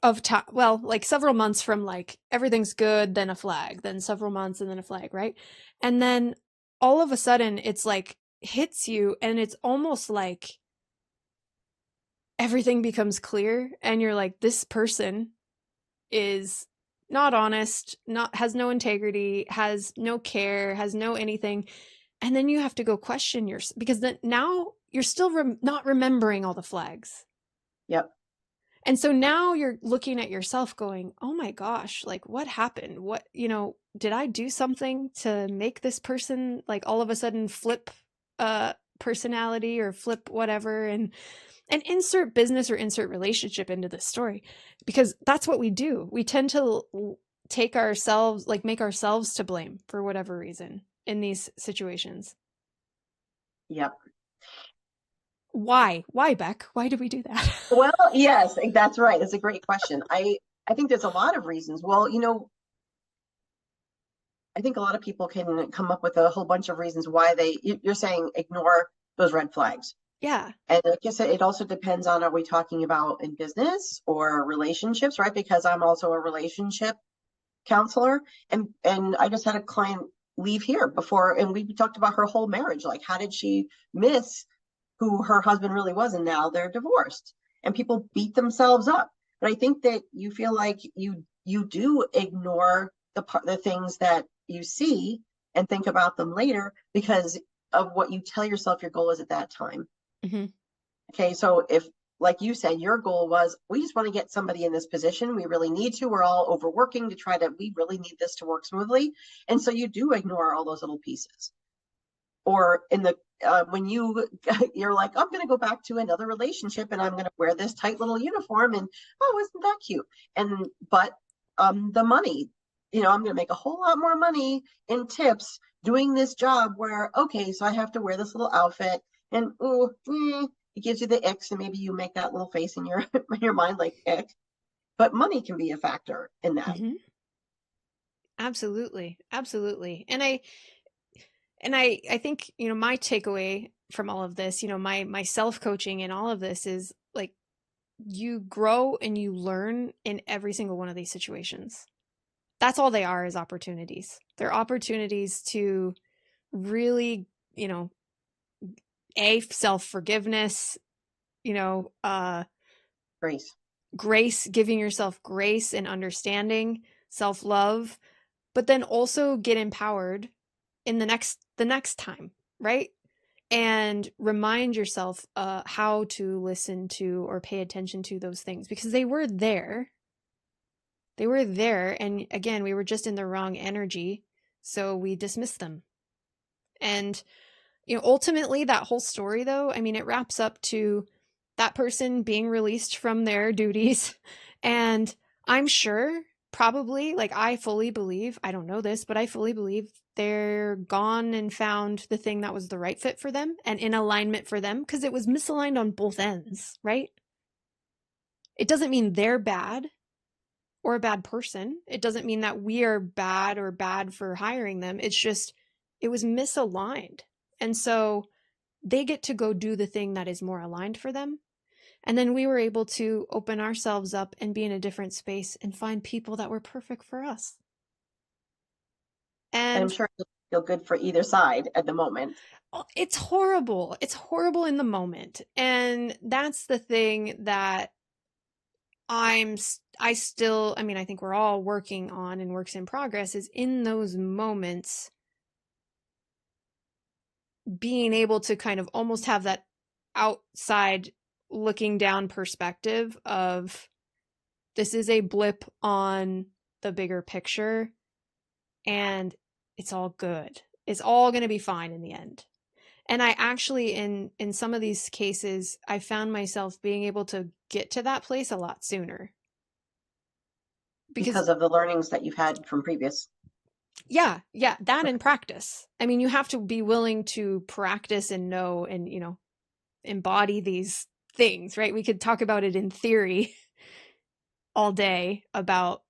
of time, well, like several months from like everything's good, then a flag, then several months, and then a flag, right? And then all of a sudden it's like hits you, and it's almost like everything becomes clear, and you're like, this person is not honest, has no integrity, has no care, has no anything. And then you have to go question yourself, because then now you're still not remembering all the flags. Yep. And so now you're looking at yourself going, oh my gosh, like what happened? What, did I do something to make this person like all of a sudden flip personality or flip whatever, and insert business or insert relationship into this story? Because that's what we do. We tend to make ourselves to blame for whatever reason in these situations. Yep. Why, Becc? Why do we do that? Well, yes, that's right. That's a great question. I think there's a lot of reasons. Well, I think a lot of people can come up with a whole bunch of reasons why you're saying ignore those red flags. Yeah. And I guess it also depends on, are we talking about in business or relationships, right? Because I'm also a relationship counselor, and I just had a client leave here before, and we talked about her whole marriage. Like, how did she miss who her husband really was, and now they're divorced, and people beat themselves up. But I think that you feel like you do ignore the things that you see and think about them later because of what you tell yourself your goal is at that time. Mm-hmm. Okay, so if, like you said, your goal was, we just want to get somebody in this position, we really need to, we're all overworking we really need this to work smoothly, and so you do ignore all those little pieces. Or in the when you're like, I'm going to go back to another relationship and I'm going to wear this tight little uniform, and oh, isn't that cute? But the money, I'm going to make a whole lot more money in tips doing this job where, okay, so I have to wear this little outfit, and it gives you the icks, and maybe you make that little face in your mind like ick. But money can be a factor in that. Mm-hmm. Absolutely. And I think, my takeaway from all of this, my self-coaching and all of this is like, you grow and you learn in every single one of these situations. That's all they are, is opportunities. They're opportunities to really, self-forgiveness, grace, giving yourself grace and understanding, self-love, but then also get empowered in the next time, right? And remind yourself how to listen to or pay attention to those things, because they were there. And again, we were just in the wrong energy, so we dismissed them. And ultimately that whole story, though, I mean, it wraps up to that person being released from their duties, and I'm sure probably, like, I fully believe, I don't know this, but I fully believe they're gone and found the thing that was the right fit for them and in alignment for them, because it was misaligned on both ends, right? It doesn't mean they're bad or a bad person. It doesn't mean that we are bad or bad for hiring them. It's just, it was misaligned. And so they get to go do the thing that is more aligned for them. And then we were able to open ourselves up and be in a different space and find people that were perfect for us. And I'm And sure it'll feel good for either side at the moment. it's horrible. It's horrible in the moment. And that's the thing that I think we're all working on and works in progress, is in those moments being able to kind of almost have that outside looking down perspective of, this is a blip on the bigger picture and it's all good. It's all going to be fine in the end. And I actually, in some of these cases, I found myself being able to get to that place a lot sooner. Because of the learnings that you've had from previous. Yeah, that in practice. I mean, you have to be willing to practice and know and, embody these things, right? We could talk about it in theory all day about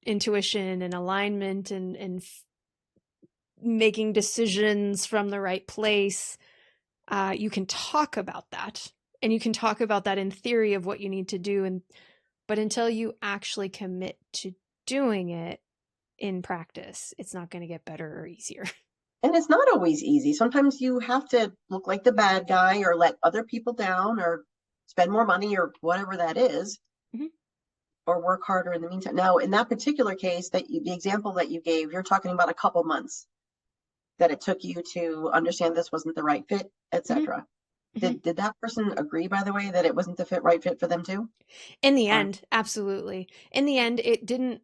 intuition and alignment and making decisions from the right place. You can talk about that, and you can talk about that in theory of what you need to do, but until you actually commit to doing it in practice, it's not going to get better or easier. And it's not always easy. Sometimes you have to look like the bad guy or let other people down or spend more money or whatever that is, or work harder in the meantime. Now, in that particular case, the example that you gave, you're talking about a couple months that it took you to understand this wasn't the right fit, etc. Did that person agree, by the way, that it wasn't the right fit for them too? In the end, absolutely. In the end, it didn't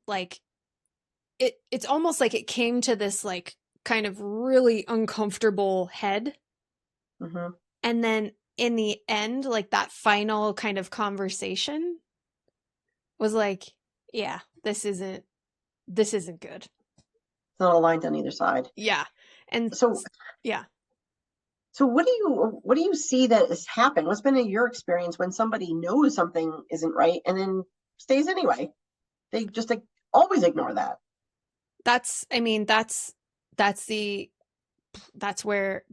it's almost like it came to this kind of really uncomfortable head. And then in the end, that final kind of conversation was yeah, this isn't good. It's not aligned on either side. Yeah. And so, yeah. So what do you see that has happened? What's been your experience when somebody knows something isn't right and then stays anyway? They just always ignore that. That's where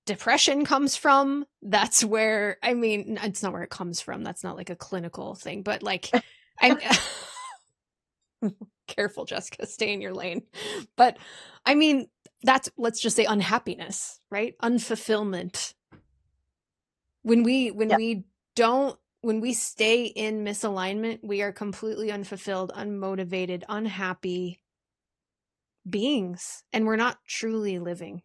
depression comes from. That's where, it's not where it comes from. That's not a clinical thing, but I'm careful, Jessica, stay in your lane. But that's, let's just say, unhappiness, right? Unfulfillment. When we stay in misalignment, we are completely unfulfilled, unmotivated, unhappy beings, and we're not truly living.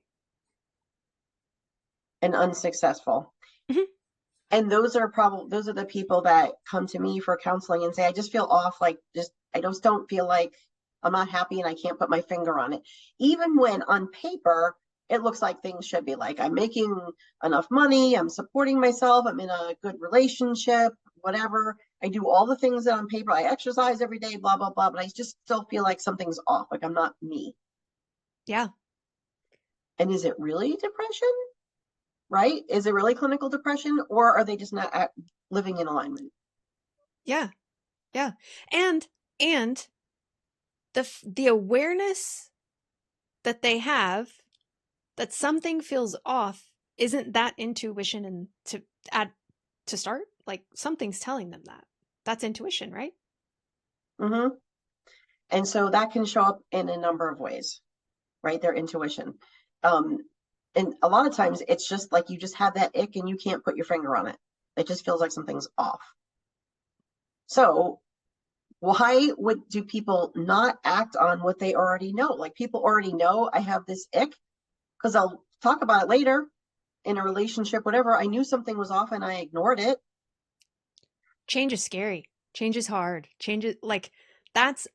And unsuccessful. And those are the people that come to me for counseling and say, I just feel off, I just don't feel like I'm not happy and I can't put my finger on it. Even when on paper, it looks like things should be I'm making enough money, I'm supporting myself, I'm in a good relationship, whatever. I do all the things that on paper, I exercise every day, blah, blah, blah, but I just still feel like something's off, I'm not me. Yeah. And is it really depression? Right? Is it really clinical depression, or are they just not living in alignment? Yeah. Yeah. And the awareness that they have that something feels off, isn't that intuition? And to start, something's telling them that's intuition, right? And so that can show up in a number of ways, right? Their intuition. And a lot of times it's just you just have that ick and you can't put your finger on it. It just feels like something's off. So why do people not act on what they already know? People already know I have this ick because I'll talk about it later in a relationship, whatever. I knew something was off and I ignored it. Change is scary. Change is hard. Change is that's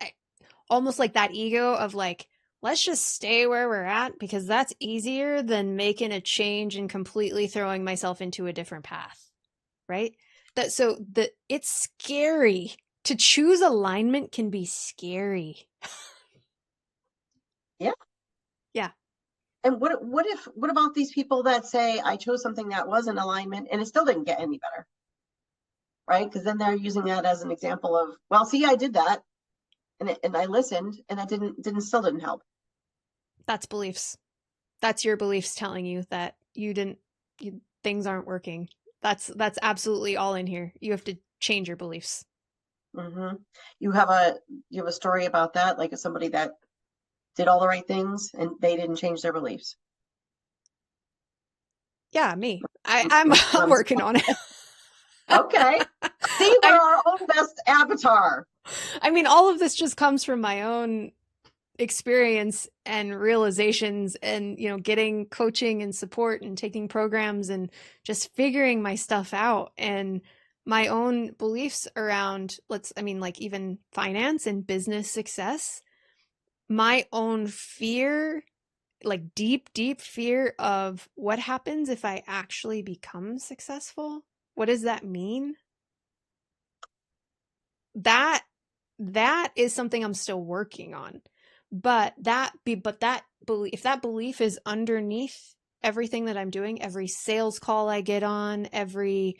almost that ego of let's just stay where we're at because that's easier than making a change and completely throwing myself into a different path. Right? It's scary. To choose alignment can be scary. Yeah. Yeah. And what about these people that say, I chose something that was in alignment and it still didn't get any better? Right? Because then they're using that as an example of, well, see, I did that and I listened and it still didn't help. That's beliefs. That's your beliefs telling you that things aren't working. That's absolutely all in here. You have to change your beliefs. Mm-hmm. You have a story about that, like somebody that did all the right things and they didn't change their beliefs. Yeah, me. I'm working on it. Okay. See, we're our own best avatar. I mean, all of this just comes from my own experience and realizations and, getting coaching and support and taking programs and just figuring my stuff out and my own beliefs around, even finance and business success, my own fear, like deep, deep fear of what happens if I actually become successful. What does that mean? That is something I'm still working on. But if that belief is underneath everything that I'm doing, every sales call I get on, every,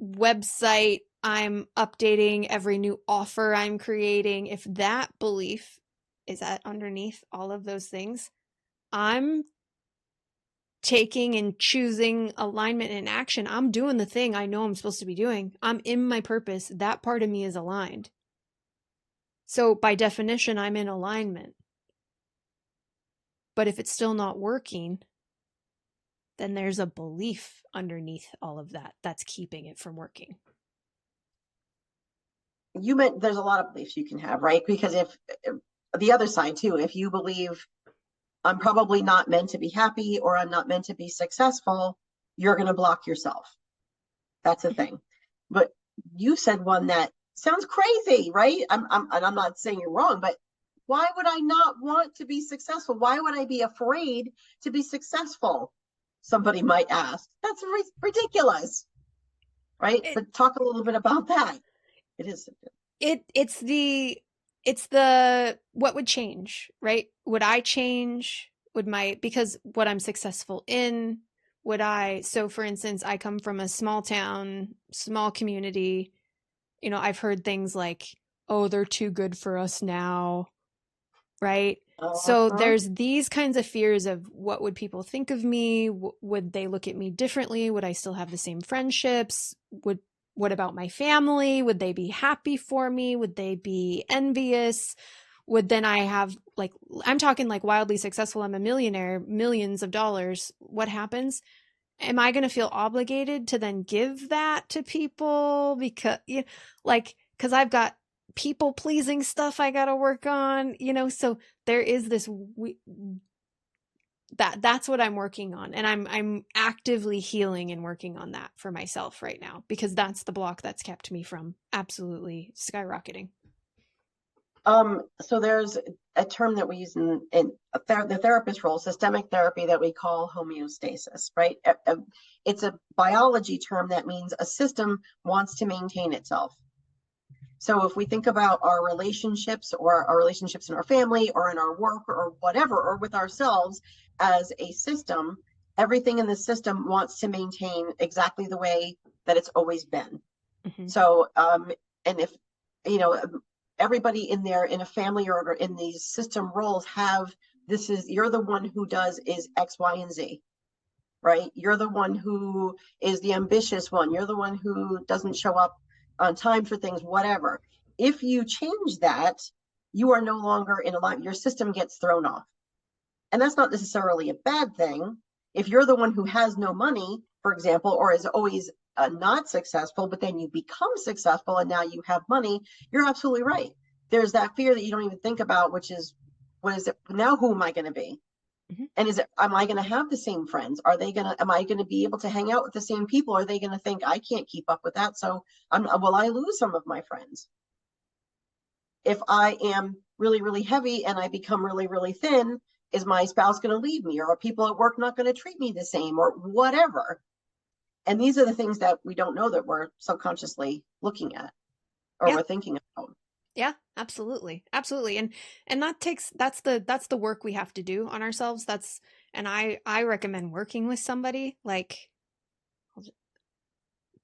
website I'm updating, every new offer I'm creating, if that belief is that underneath all of those things, I'm taking and choosing alignment and action. I'm doing the thing I know I'm supposed to be doing. I'm in my purpose. That part of me is aligned. So by definition, I'm in alignment. But if it's still not working, then there's a belief underneath all of that that's keeping it from working. You meant there's a lot of beliefs you can have, right? Because if the other side too, if you believe I'm probably not meant to be happy or I'm not meant to be successful, you're going to block yourself. That's the thing. But you said one that sounds crazy, right? I'm not saying you're wrong, but why would I not want to be successful? Why would I be afraid to be successful? Somebody might ask. That's ridiculous, right? But talk a little bit about that. It is. It's the what would change, right? Would I change? Because what I'm successful in, so for instance, I come from a small town, small community. I've heard things like, oh, they're too good for us now, right? So there's these kinds of fears of what would people think of me? Would they look at me differently? Would I still have the same friendships? What about my family? Would they be happy for me? Would they be envious? Would then I have, like, I'm talking like wildly successful, I'm a millionaire, millions of dollars. What happens? Am I going to feel obligated to then give that to people? Because I've got people pleasing stuff I got to work on, so there is this, that's what I'm working on. And I'm actively healing and working on that for myself right now, because that's the block that's kept me from absolutely skyrocketing. So there's a term that we use in the therapist role, systemic therapy, that we call homeostasis, right? It's a biology term that means a system wants to maintain itself. So if we think about our relationships, or our relationships in our family or in our work or whatever, or with ourselves as a system, everything in the system wants to maintain exactly the way that it's always been. Mm-hmm. So, and if, everybody in a family or in these system roles you're the one who does is X, Y, and Z, right? You're the one who is the ambitious one. You're the one who doesn't show up on time for things, whatever. If you change that, you are no longer in alignment. Your system gets thrown off. And that's not necessarily a bad thing. If you're the one who has no money, for example, or is always not successful, but then you become successful and now you have money, you're absolutely right. There's that fear that you don't even think about, which is, what is it now? Who am I going to be? Mm-hmm. And am I going to have the same friends? Am I going to be able to hang out with the same people? Are they going to think I can't keep up with that? So will I lose some of my friends? If I am really, really heavy and I become really, really thin, is my spouse going to leave me? Or are people at work not going to treat me the same, or whatever? And these are the things that we don't know that we're subconsciously looking at, or we're thinking about. Yeah, absolutely. Absolutely. And that's the work we have to do on ourselves. And I recommend working with somebody like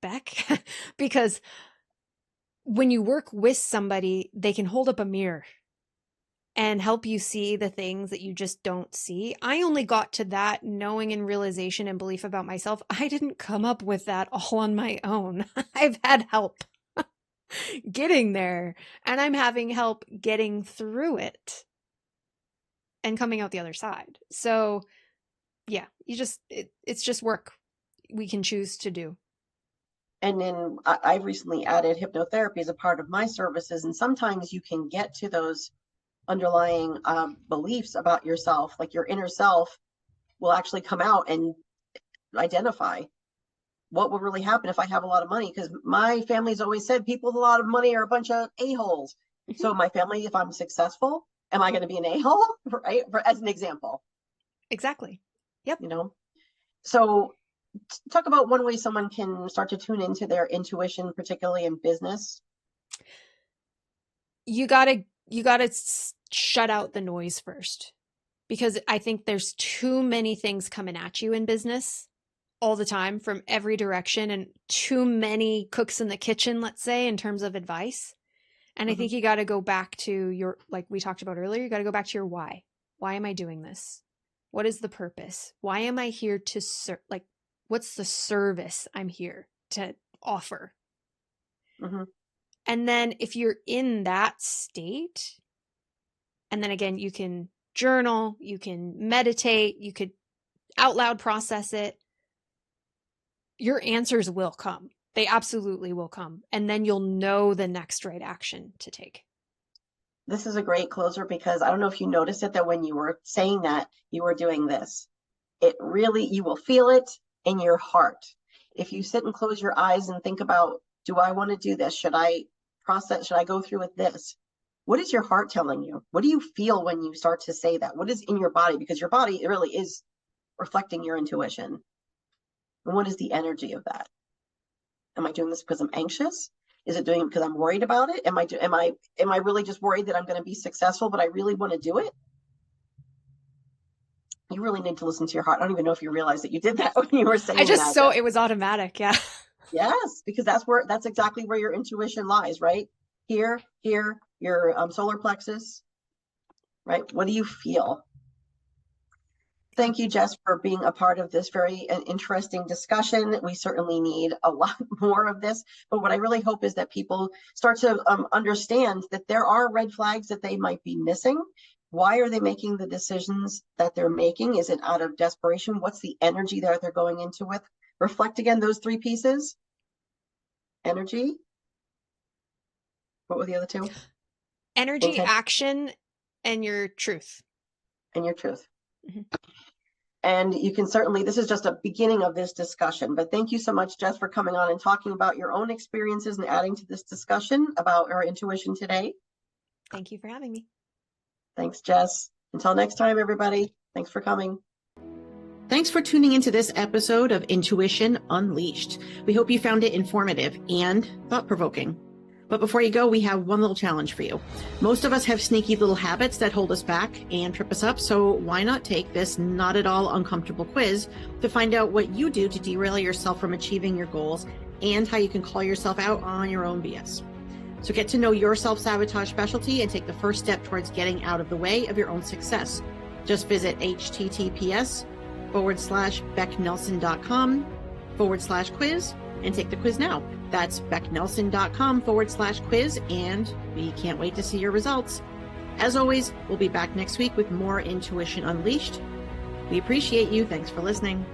Becc because when you work with somebody, they can hold up a mirror and help you see the things that you just don't see. I only got to that knowing and realization and belief about myself. I didn't come up with that all on my own. I've had help getting there, and I'm having help getting through it and coming out the other side. So yeah, it's just work we can choose to do. And then I've recently added hypnotherapy as a part of my services. And sometimes you can get to those underlying beliefs about yourself, like your inner self will actually come out and identify what will really happen if I have a lot of money. Because my family's always said people with a lot of money are a bunch of a-holes. So my family, if I'm successful, am I going to be an a-hole? Right? As an example. Exactly. Yep. So talk about one way someone can start to tune into their intuition, particularly in business. You gotta shut out the noise first, because I think there's too many things coming at you in business all the time from every direction, and too many cooks in the kitchen, let's say, in terms of advice. And I think you got to go back to your, like we talked about earlier, you got to go back to your why. Why am I doing this? What is the purpose? Why am I here to serve? Like, what's the service I'm here to offer? And then if you're in that state, and then again, you can journal, you can meditate, you could out loud process it. Your answers will come. They absolutely will come. And then you'll know the next right action to take. This is a great closer, because I don't know if you noticed it, that when you were saying that, you were doing this. It really, you will feel it in your heart. If you sit and close your eyes and think about, do I want to do this? Should I process? Should I go through with this? What is your heart telling you? What do you feel when you start to say that? What is in your body? Because your body, it really is reflecting your intuition. And what is the energy of that? Am I doing this because I'm anxious? Is it doing it because I'm worried about it? Am I really just worried that I'm going to be successful, but I really want to do it? You really need to listen to your heart. I don't even know if you realized that you did that when you were saying that. It was automatic. Yeah. Yes, because that's exactly where your intuition lies, right? Here, your solar plexus, right? What do you feel? Thank you, Jess, for being a part of this very interesting discussion. We certainly need a lot more of this, but what I really hope is that people start to understand that there are red flags that they might be missing. Why are they making the decisions that they're making? Is it out of desperation? What's the energy that they're going into with? Reflect again, those three pieces. Energy. What were the other two? Energy, action, and your truth. And your truth. And you can certainly, this is just a beginning of this discussion, but thank you so much, Jess, for coming on and talking about your own experiences and adding to this discussion about our intuition today. Thank you for having me. Thanks, Jess. Until next time, everybody. Thanks for coming. Thanks for tuning into this episode of Intuition Unleashed. We hope you found it informative and thought-provoking. But before you go, we have one little challenge for you. Most of us have sneaky little habits that hold us back and trip us up, so why not take this not at all uncomfortable quiz to find out what you do to derail yourself from achieving your goals and how you can call yourself out on your own BS. So get to know your self-sabotage specialty and take the first step towards getting out of the way of your own success. Just visit https:/becknelson.com/quiz and take the quiz now. That's becknelson.com/quiz, and we can't wait to see your results. As always, we'll be back next week with more Intuition Unleashed. We appreciate you. Thanks for listening.